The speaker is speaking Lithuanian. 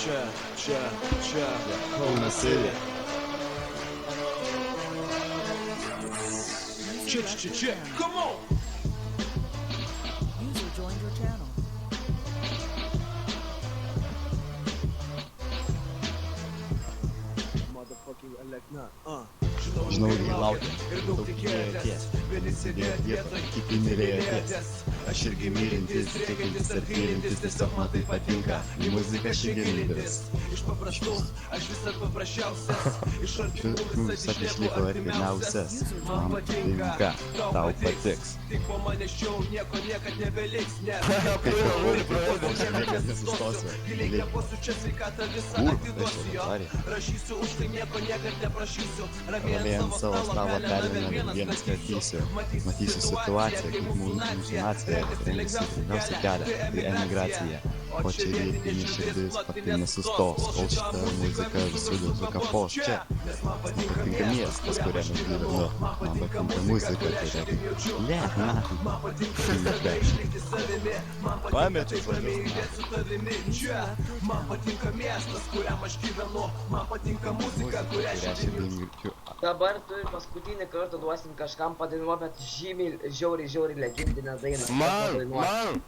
čia, Kauno City. Čia, come on! User joined your channel. Žinau, jį laukia, daug tikėjo ties, vieni sėdėjo vietoj, kiti mylėjo ties. Aš irgi mylintis, tikintis ar tyrintis, tiesiog man tai patinka, į muziką ši gilintis. Iš paprastų, aš visad paprasčiausias, iš artimų visad išlieko artimiausias. Man patinka, tau patiks. Tik po manęsčiau nieko niekad nebeliks, nes Niekas nesustosiu. giliai kvepuosiu čia sveikatą visą atiduosiu jo. Rašysiu už tai nieko niekad neprašysiu. Ramiai ant savo stalo perėmėm vienas kartysiu. Matysiu situaciją, kaip mūsų nacija rengiasi pirmiausia kelią, tai emigracija. O čia vietinė širdis pati nesustos, kol šitą muziką visų lietuvių kapos čia. Man patinka miestas, kuriame gyvenu, man patinka muzika, kurią pamečiau žodžius. Man patinka miestas, kuriam aš gyvenu, man patinka muzika, kurią širdį. Dabar tu paskutinį kartą duosim kažkam padainuot, bet žymiai žiauriai legendinę dainą. Man!